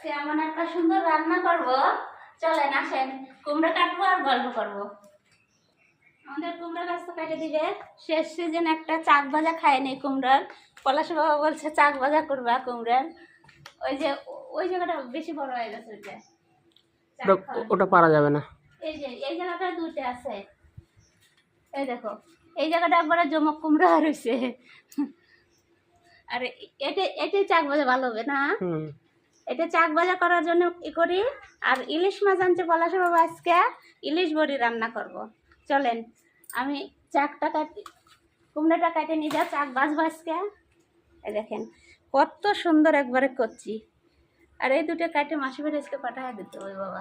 আজকে এমন একটা সুন্দর রান্না করব, চলেন আসেন কুমড়া কাটবো আর গল্প করব। আমাদের কুমড়া গাছ তো কেটে দিবে, শেষ সিজন একটা চাক ভাজা খায়নি কুমড়ার। পলাশ বাবা বলছে চাক ভাজা করবা কুমড়ার। ওই যে ওই জায়গাটা বেশি বড় হয়ে গেছে, ওটা পারা যাবে না। এই যে এই জায়গাটা দুটো আছে, এই দেখো এই জায়গাটা একবারে জমক কুমড়া রয়েছে। আর এটাই চাক ভাজা ভালো হবে না? এটা চাক ভাজা করার জন্য কি করি, আর ইলিশ মাছ আনছে পলাশ বাবা, আজকে ইলিশ বড়ি রান্না করব। চলেন আমি চাকটা কাটি, কুমড়াটা কাটে নিয়ে যা, চাক ভাজবো আজকে। এই দেখেন কত সুন্দর একবারে করছি। আর এই দুটো কাটে মাসি বাড়ি আজকে পাঠায় দিতে ওই বাবা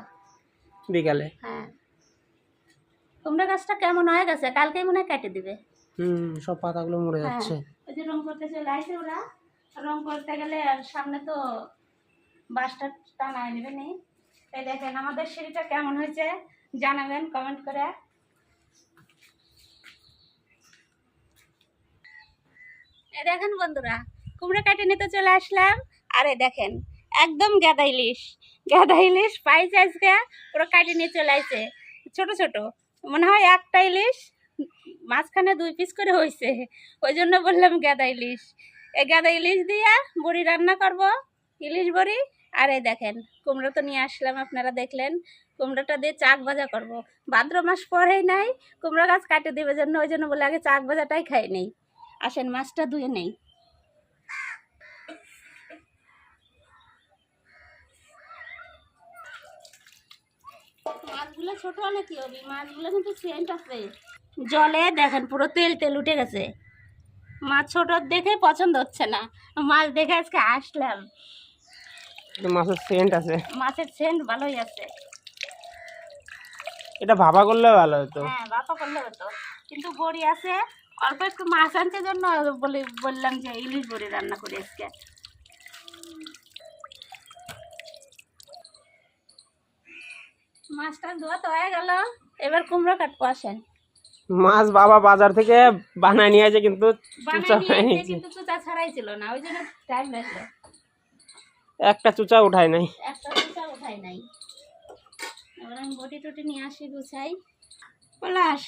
বিকালে। হ্যাঁ, কুমড়া গাছটা কেমন হয়ে গেছে, কালকেই মনে হয় কেটে দিবে। সব পাতাগুলো মরে যাচ্ছে। ওই যে রং করতে চলে আসে ওরা, রং করতে গেলে আর সামনে তো বাসটা টানায় নেবে নি। এই দেখেন আমাদের সিঁড়িটা কেমন হয়েছে জানাবেন কমেন্ট করে। এই দেখেন বন্ধুরা, কুমড়া কাটে নিতে চলে আসলাম। আরে দেখেন একদম গাদা ইলিশ পাইছে আজকে, পুরো কাটে নিয়ে চলে আসছে। ছোট ছোট মনে হয় একটা ইলিশ মাঝখানে 2 পিস করে হয়েছে, ওই জন্য বললাম গাদা ইলিশ। এই গাদা ইলিশ দিয়ে বড়ি রান্না করব, ইলিশ বড়ি। আর এই দেখেন কুমড়ো তো নিয়ে আসলাম, আপনারা দেখলেন। কুমড়োটা দিয়ে চাক ভাজা করব। ভাদ্র মাস পরেই নাই, কুমড়ো গাছ কাটে দেবে জন্য, ওই জন্য বলে আগে চাক ভাজাটাই খাই নেই। আসেন মাছটা ধুয়ে নেই। মাছগুলো ছোট হলে কি হবে, মাছগুলো কিন্তু সেন্ট আছে। জলে দেখেন পুরো তেল তেল উঠে গেছে। মাছ ছোট দেখে পছন্দ হচ্ছে না, মাছ দেখে আজকে আসলাম। মাছের সেন্ট আছে, মাছের সেন্ট ভালোই আছে। এটা ভাপা করলে ভালো হতো। হ্যাঁ ভাপা করলে হতো, কিন্তু বড়ি আছে অল্প একটু, মাছ আনছে জন্য বললাম যে ইলিশ বড়ি রান্না করি আজকে। মাছটা ধোয়া তো হয়ে গেল, এবার কুমড়ো কাটবো। আসেন। মাছ বাবা বাজার থেকে বানায় নিয়ে আসে, কিন্তু কিন্তু চুচা ছাড়াই ছিল না, ওই জন্য টাইম লাগলো। একটা চুচা উঠায় নাই। এবার আমি বটি টটি নিয়ে আসি গুছাই। পলাশ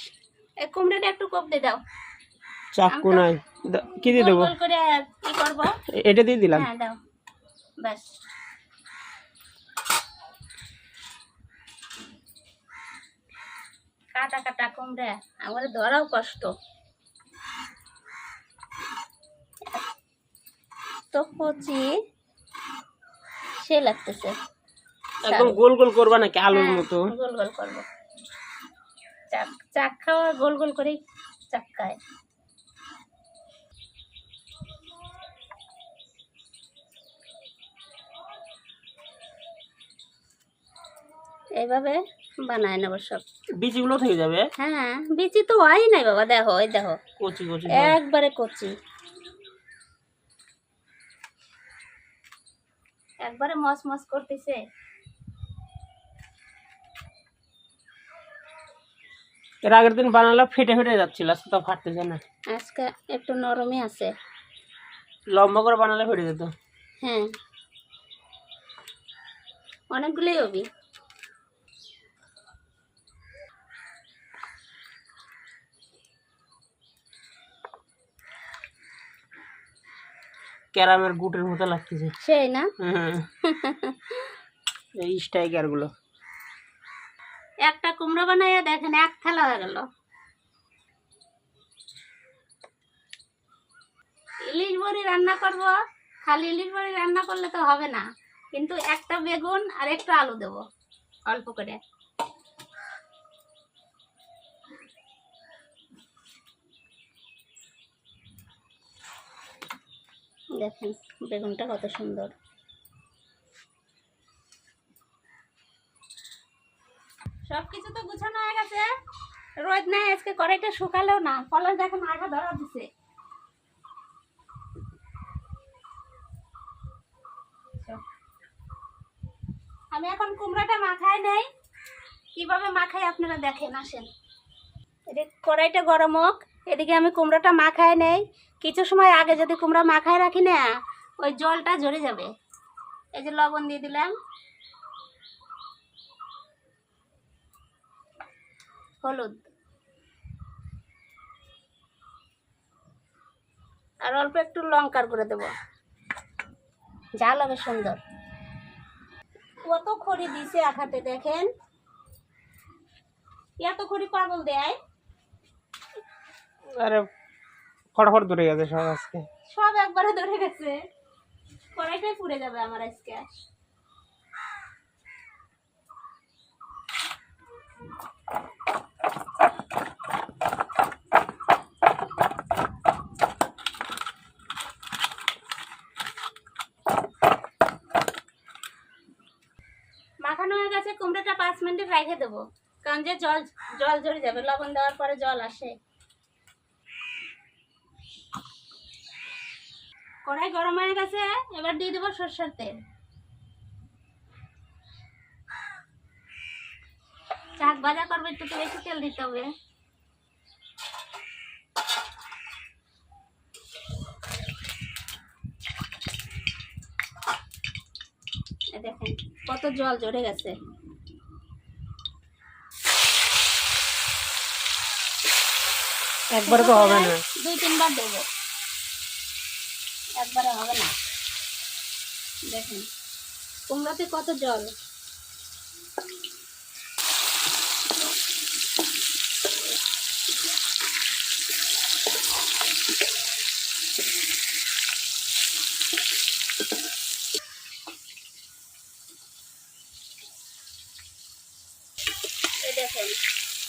এই কুমড়োটা একটু কোপ দিয়ে দাও। চাকু নাই, কি দিয়ে দেবো? করে কি করবো, এটা দিয়ে দিলাম। হ্যাঁ দাও, ব্যাস। কাটা কাটা কুমড়া আমাদের ধরাও কষ্ট তো, কচি সে লাগতেছে। একদম গোল গোল করবা নাকি আলুর মতো? গোল গোল করবো, চাক খাওয়া গোল গোল করে চাক খায়। এইভাবে বানায় নেবো সব, বিচিগুলো থেকে যাবে। হ্যাঁ বিচি তো হয় নাই বাবা, দেখো এই দেখো কচি কচি একবারে কচি, একবারে মস মস করতেছে। এর আগের দিন বানালে ফেটে ফেটে যাচ্ছিল, আজকে তো ফাটতেছে না। আজকে একটু নরমই আছে। লম্বা করে বানালে ফেটে যেত। হ্যাঁ অনেকগুলোই হবি। ক্যারামের গুটের মতো লাগতেছে সেই না? এই স্ট্রাইকার গুলো। একটা কুমড়ো বানাইয়া দেখেন এক থালা হয়ে গেল। ইলিশ বড়ি রান্না করব, খালি ইলিশ বড়ি রান্না করলে তো হবে না, কিন্তু একটা বেগুন আর একটু আলু দেব অল্প করে। দেখেন বেগুনটা কত সুন্দর। সবকিছু তো গুছানো হয়ে গেছে, রোদ নাই আজকে, কড়াইটা শুকালেও না। পলাশ দেখেন আগা ধরা দিছে। আমি এখন কুমড়াটা মাখাই নেই, কিভাবে মাখাই আপনারা দেখেন। আসেন এদিকে কড়াইটা গরম হোক, এদিকে আমি কুমড়াটা মাখাই নেই। কিছু সময় আগে যদি কুমড়া মাখায় রাখি না, ওই জলটা ঝরে যাবে। এই যে লবণ দিয়ে দিলাম, হলুদ, আর অল্প একটু লঙ্কার করে দেবো, ঝাল হবে সুন্দর। কত খড়ি দিছে আঠাতে দেখেন, এত খড়ি পাগল দেয়। আরে ফটাফট ধরে গেছে সব আজকে। সব একবারে ধরে গেছে, কড়াইটাই পুড়ে যাবে আমার আজকে। মাখানো হয়ে গেছে, কুমড়োটা 5 মিনিট রেখে দেবো, কারণ যে জল জল ঝরে যাবে, লবণ দেওয়ার পরে জল আসে। কড়াই গরম হয়ে গেছে, এবার দিয়ে দেবো সরষের তেল। শাক ভাজা করবে একটু তো বেশি তেল দিতে হবে। দেখেন কত জল ঝরে গেছে। একবারে তো হবে না, 2-3 বার দেবো, একবারে হবে না। দেখেন কুমড়োতে কত জল। এই দেখেন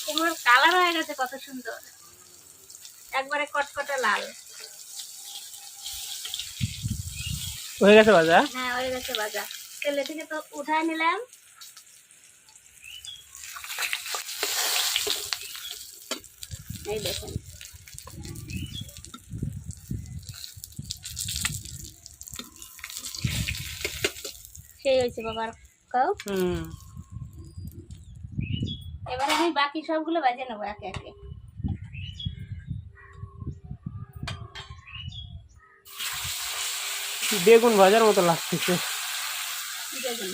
কুমড়োর কালার হয়ে গেছে কত সুন্দর, একবারে কটকটা লাল। হয়ে গেছে ভাজা। হ্যাঁ হয়ে গেছে ভাজা, তেলে থেকে তো উঠায় নিলাম। এই দেখেন সেই হয়েছে বাবার কাউ। এবার আমি বাকি সবগুলো ভেজে নেবো একে একে। বেগুন ভাজার মতো লাগতেছে। বেগুন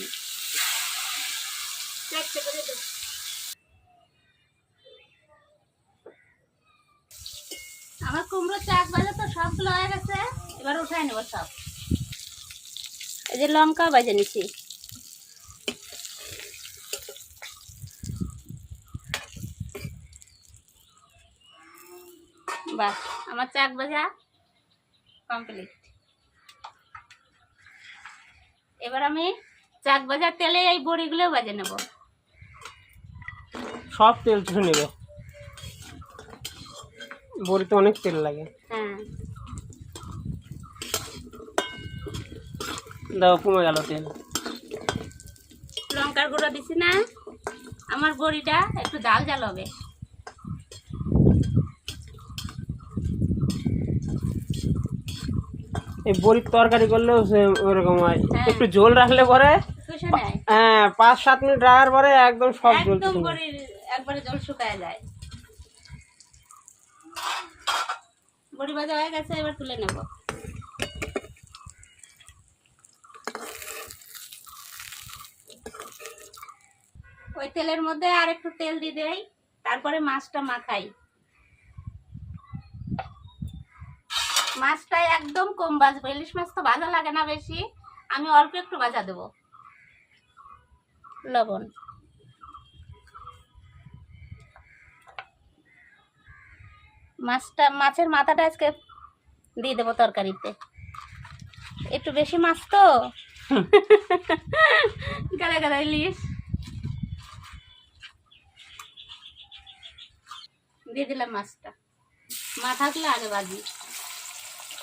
প্লেটে করে দেবো। আমার কুমড়ো চাক ভাজা তো সবগুলো হয়ে গেছে, এবার উঠায় নেবো সব। এই যে লঙ্কা ভেজে নিচ্ছি, বাস আমার চাক ভাজা কমপ্লিট। এবার আমি চাক ভাজার তেলে এই বড়িগুলো ভেজে নেব। সব তেল চুষে নেবে, বড়িতে অনেক তেল লাগে। হ্যাঁ দাও কমে গেল তেল। লঙ্কার গুঁড়ো দিছি না, আমার বড়িটা একটু জাল জাল হবে। এই বড়ির তরকারি করলেও ওরকম হয়, হ্যাঁ। একটু ঝোল রাখলে পরে শুষে নেয়, হ্যাঁ 5-7 মিনিট রাখার পরে একদম সব ঝোল একদম চুষে নেয়। বড়ির একবারে জল শুকায় যায়। বড়ি ভাজা হয়ে গেছে, এবার তুলে নেব। ওই তেলের মধ্যে আর একটু তেল দিয়ে দেই, তারপরে মাছটা মাখাই। মাছটা একদম কম ভাজবো, ইলিশ মাছ তো ভাজা লাগে না বেশি, আমি অল্প একটু ভাজা দেবো। লবণ, মাছের মাথাটা আজকে দিয়ে দেবো তরকারিতে, একটু বেশি মাছ তো গালা গালা ইলিশ। দিয়ে দিলাম মাছটা, মাথাগুলো আগে ভাজি,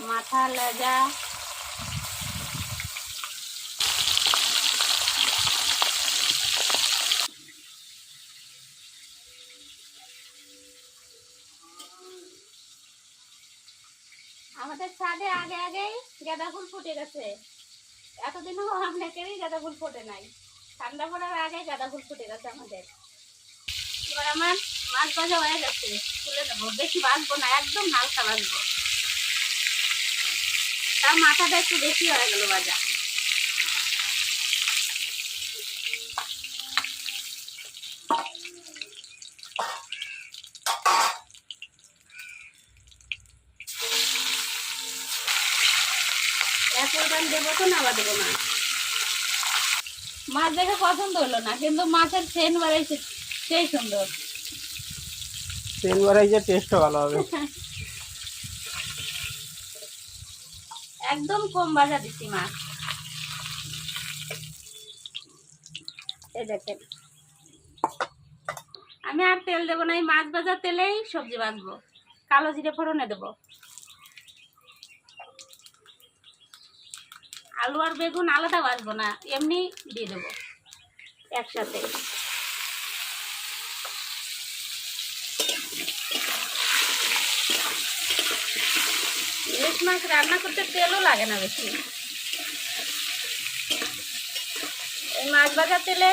মাথা লেজা। আমাদের ছাদে আগে আগেই গাঁদা ফুল ফুটে গেছে, এতদিনও অনেকেরই গাঁদা ফুল ফোটে নাই, ঠান্ডা পড়ার আগে গাঁদা ফুল ফুটে গেছে আমাদের। এবার আমার মাছ ভাজা হয়ে গেছে, তুলে নেবো, বেশি ভাজবো না, একদম হালকা ভাজবো, তার মাথাটা একটু বেশি হয়ে গেল ভাজা। এত দাম দেবো তো নাবা দেবো না। মাছ দেখে পছন্দ হলো না, কিন্তু মাছের সেন্ট বাড়াইছে সেই সুন্দর। তেল বাড়াই যে টেস্টও ভালো হবে। একদম কম ভাজা দিছি মাছ। এই দেখেন, আমি আর তেল দেবো না, এই মাছ ভাজার তেলেই সবজি ভাজবো। কালো জিরে ফোড়নে দেবো, আলু আর বেগুন আলাদা ভাজবো না, এমনি দিয়ে দেবো একসাথে। ইলিশ মাছ রান্না করতে তেলও লাগে না বেশি, এই মাছ ভাজার তেলে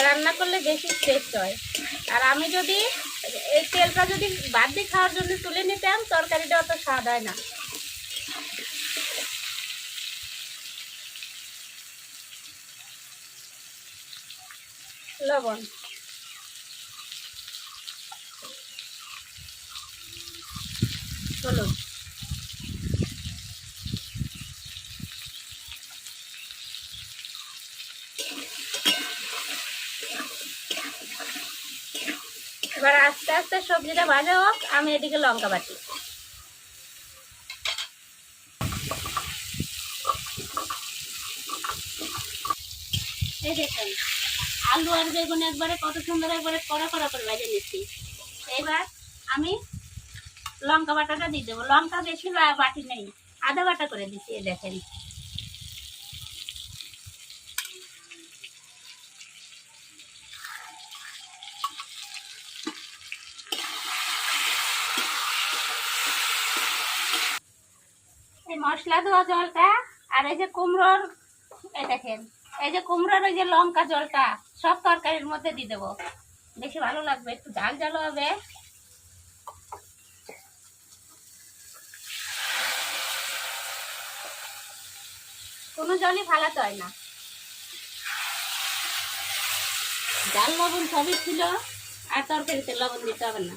রান্না করলে বেশি টেস্ট হয়। আর আমি যদি এই তেলটা যদি বাদ দিয়ে খাওয়ার জন্য তুলে নিতাম, তরকারিটা অত স্বাদ হয় না। লবণ, হলুদ, এবার আস্তে আস্তে সবজিটা ভাজা হোক, আমি এদিকে লঙ্কা বাটি। এই দেখেন, আলু আর বেগুন একবারে কত সুন্দর একবারে কড়া কড়া করে ভেজে নিচ্ছি। এবার আমি লঙ্কা বাটাটা দিয়ে দেবো। লঙ্কা বেশি বাটি নেই, আধা বাটা করে দিচ্ছি। এই দেখেন, এই মশলা দেওয়া জলটা আর এই যে কুমড়োর, এই দেখেন, এই যে কুমড়োর ওই যে লঙ্কা জলটা সব তরকারির মধ্যে দিয়ে দেবো। বেশি ভালো লাগবে, একটু ঝাল ঝাল হবে। কোনো জলই ফালাতে হয় না, ডাল লবণ সবই ছিল, আর তরকারিতে লবণ দিতে হবে না।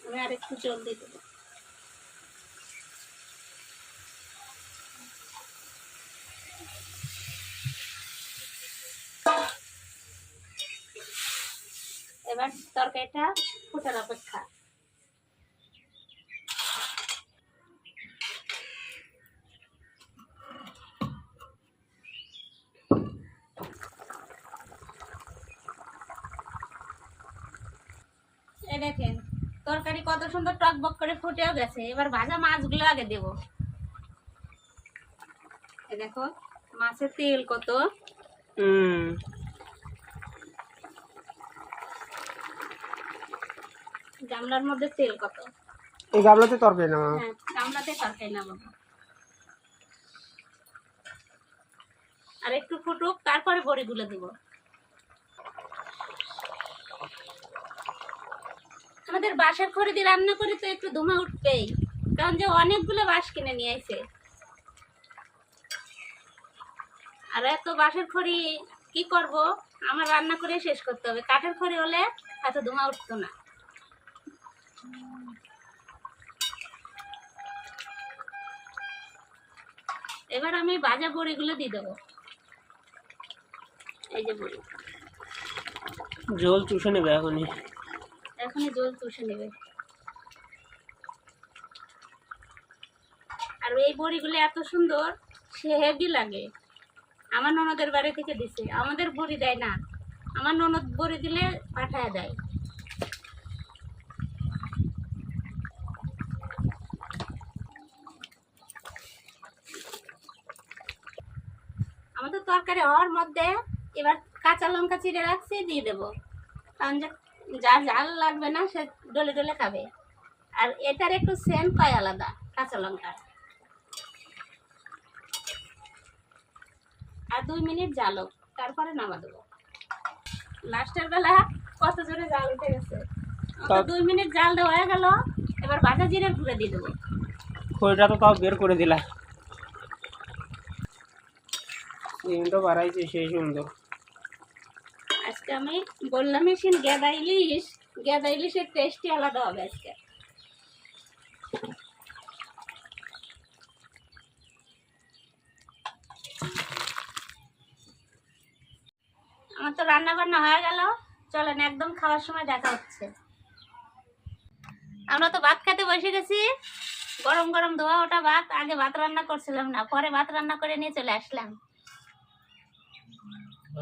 আমি আর একটু জল দিয়ে দেবো। এবার তরকারিটা ফোটার অপেক্ষা। এই দেখেন, তরকারি কত সুন্দর টকবক করে ফুটেও গেছে। এবার ভাজা মাছগুলো আগে দেবো। এই দেখো, মাছের তেল কত, গামলার মধ্যে তেল কত। এই গামলাতে তরকারি না? হ্যাঁ, গামলাতে তরকারি না বাবা। আর একটু ফুটুক, তারপরে বড়িগুলো দেবো। আমাদের বাঁশের খড়ি দিয়ে রান্না করি তো একটু ধুমা উঠবেই, কারণ যে অনেকগুলো বাঁশ কিনে নিয়ে আসে। আর এত বাঁশের খড়ি কি করব, আমার রান্না করে শেষ করতে হবে। কাঠের খড়ি হলে এত ধুমা উঠতো না। এবার আমি ভাজা বড়িগুলো দিয়ে দেবো। এই যে বড়ি, জল চুষে নেবে এখনই, এখনই জল চুষে নেবে। আর এই বড়িগুলো এত সুন্দর, সে হেভি লাগে। আমার ননদের বাড়ি থেকে দিছে, আমাদের বড়ি দেয় না, আমার ননদ বড়ি দিলে পাঠায় দেয়। আমাদের তরকারি হওয়ার মধ্যে এবার কাঁচা লঙ্কা চিড়ে রাখছি, দিয়ে দেবো। কারণ যার ঝাল লাগবে না সে ডলে ডলে খাবে। আর এটার একটু সেন্ট পায় আলাদা, কাঁচা লঙ্কার। আর 2 মিনিট জালক, তারপরে নামা দেবো। লাস্টের বেলা কত জোরে জাল উঠে গেছে। 2 মিনিট জাল দেওয়া হয়ে গেল। এবার ভাজা জিরের গুঁড়ো দিয়ে দেবো। খড়িটা তো তাও বের করে দিলা, সিমটা বাড়াইছে সেই সুন্দর। আজকে আমি বললাম গেদা ইলিশের টেস্টই আলাদা হবে আজকে। রান্না বান্না হয়ে গেল, চলেন একদম খাওয়ার সময় দেখা হচ্ছে। আমরা তো ভাত খেতে বসে গেছি, গরম গরম ধোয়া ওটা ভাত। আগে ভাত রান্না করছিলাম না, পরে ভাত রান্না করে নিয়ে চলে আসলাম।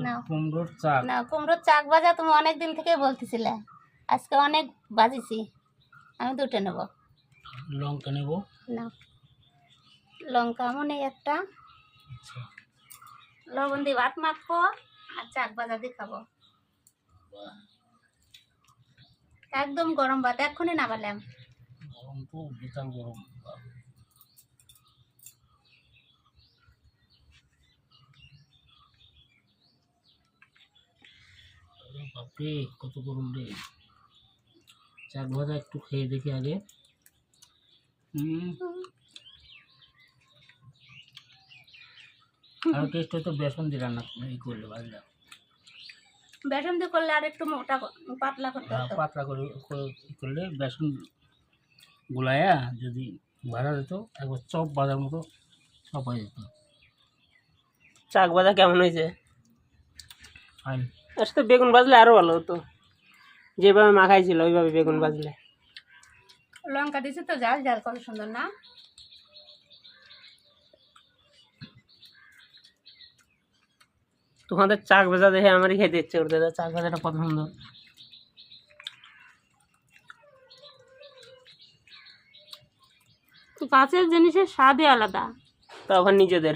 নাও। কুমড়োর চাক। না, কুমড়োর চাক ভাজা তুমি অনেকদিন থেকে বলতেছিলে, আজকে অনেক বাজিছি। আমি দুটো নেব। লঙ্কা নেব। না, লঙ্কা মনে একটা, আচ্ছা, লবণ দিয়ে ভাত মাখবো আর চাক ভাজা দিয়ে খাবো। বাহ, একদম গরম ভাত, এক্ষুনি নামালাম। গরম তো বিশাল গরম। বাহ। আরে বাপরে, কত গরম রে। চাক ভাজা একটু খেয়ে দেখি আগে। আর টেস্ট হয়তো বেসন দিয়ে রান্না এই করলে ভাজলা। বেসন দিয়ে করলে আর একটু মোটা পাতলা করতে হতো। পাতলা করে করলে বেসন গুলায়া যদি ভাজা যেত, একবার চপ ভাজার মতো চপ হয়ে যেত। চাক ভাজা কেমন হয়েছে? ফাইন। এর সাথে বেগুন ভাজলে আরো ভালো হতো, যেভাবে মাখাইছিল ওইভাবে বেগুন ভাজলে। লঙ্কা দিছে তো, ঝাল ঝাল কত সুন্দর না। তোমাদের চাক ভাজা দেখে আমারই খেতে ইচ্ছে করতে, চাক ভাজাটা কত সুন্দর। গাছের জিনিসের স্বাদই আলাদা। তখন নিজেদের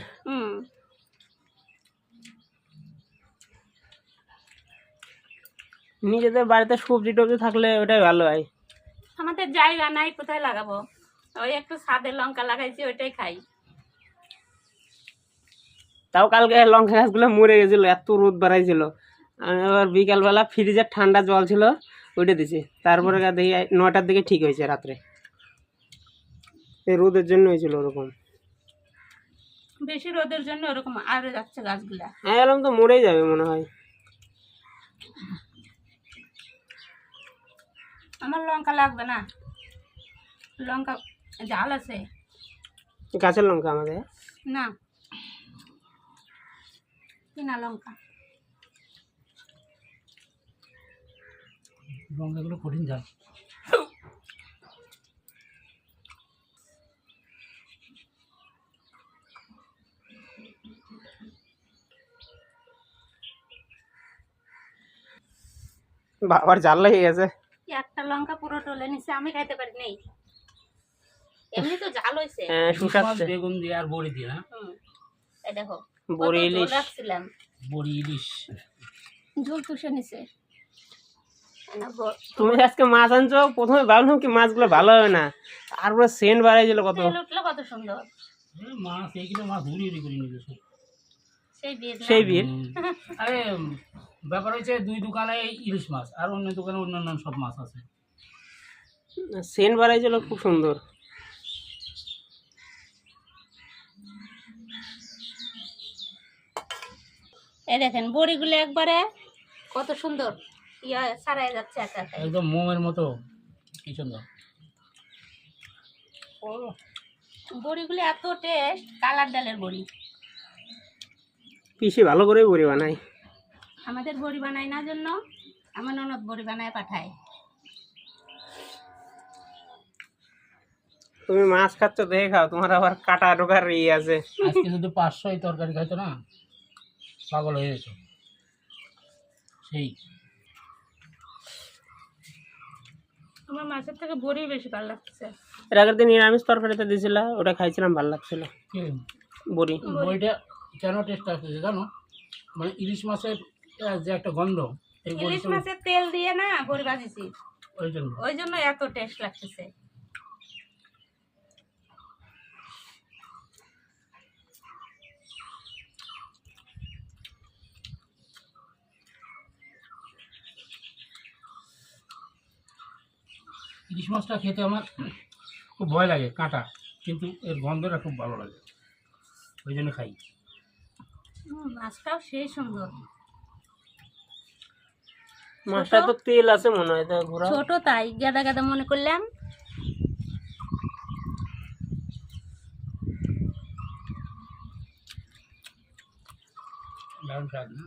নিজেদের বাড়িতে সবজি টবজি থাকলে ওটাই ভালো হয়। আমাদের জায়গা নাই, কোথায় লাগাবো? ওই একটু ছাদে লঙ্কা লাগাইছি, ওইটাই খাই। তাও কালকে লঙ্কা গাছগুলো মরে গেছিল, এত রোদ বাড়াইছিল। আমি আবার বিকালবেলা ফ্রিজের ঠান্ডা জল ছিল ওইটা দিছি, তারপরে দেখি 9টার দিকে ঠিক হয়েছে রাত্রে। এই রোদের জন্য হয়েছিল ওরকম। বেশি রোদের জন্য ওরকম আরে যাচ্ছে গাছগুলা। হ্যাঁ, এরকম তো মরেই যাবে মনে হয়। আমার লঙ্কা লাগবে না, লঙ্কা ঝাল আছে। গাছের লঙ্কা আমাদের না, কিনা লঙ্কা। লঙ্কাগুলো কঠিন ঝাল। বাবার জাল লেগে গেছে। একটা লঙ্কা পুরো টলে নিচে, আমি খাইতে পারি নাই। এমনি তো ঝাল হয়েছে। হ্যাঁ, শুকাচ্ছে। বেগুন দিয়ে আর বড়ি দিয়ে না? এই দেখো, বড়ি কত ইলিশ ঝোল রাখছিলাম, বড়ি ইলিশ ঝোল চুষে নিছে। তুমি আজকে মাছ আনছো, প্রথমে ভাবলাম কি মাছগুলো ভালো হবে না, তারপরে সেন্ট বাড়াইছিল কত। তেল উঠলো কত সুন্দর। মাছ এইগুলো মাছ উড়ি উড়ি করে নিয়ে সেই বিয়ে সেই বীর। আরে ব্যাপার হচ্ছে দুই দোকানে ইলিশ মাছ আর অন্য দোকানে অন্যান্য সব মাছ আছে। সেন্ট বাড়াইছিল খুব সুন্দর। এই দেখেন বড়িগুলো একবারে কত সুন্দর ইয়া ছাড়াই যাচ্ছে একা একা। একদম মোমের মতো কি সুন্দর। বড়িগুলো এত টেস্ট, কালার ডালের বড়ি। পিসি ভালো করে বড়ি বানাই। আমাদের বড়ি বানাই না জন্য আমার ননদ বড়ি বানায় পাঠায়। তুমি মাছ খাচ্ছ দেখে খাও, তোমার আবার কাটা ঢোকার ইয়ে আছে। আজকে যদি 500 তরকারি খাইতো না, পাগল হয়ে যেত। সেই আমার মাছের থেকে বড়ি বেশি ভালো লাগছে। এর আগের দিন নিরামিষ তরকারিতে দিয়েছিল, ওটা খাইছিলাম, ভালো লাগছিল। বড়ি বড়িটা কেন টেস্ট আসতেছে জানো? মানে ইলিশ মাছের যে একটা গন্ধ, এই ইলিশ মাছের তেল দিয়ে না বড়ি ভাজিছি, ওই জন্য এত টেস্ট লাগতেছে। ইলিশ মাছটা খেতে আমার খুব ভয় লাগে, কাঁটা, কিন্তু এর গন্ধটা খুব ভালো লাগে, ওই জন্য খাই। মাছটাও সেই সুন্দর। মাছটা তো তেল আছে মনে হয়, তো ঘোরা ছোট তাই গাদা গাদা মনে করলাম। দারুণ স্বাদ না?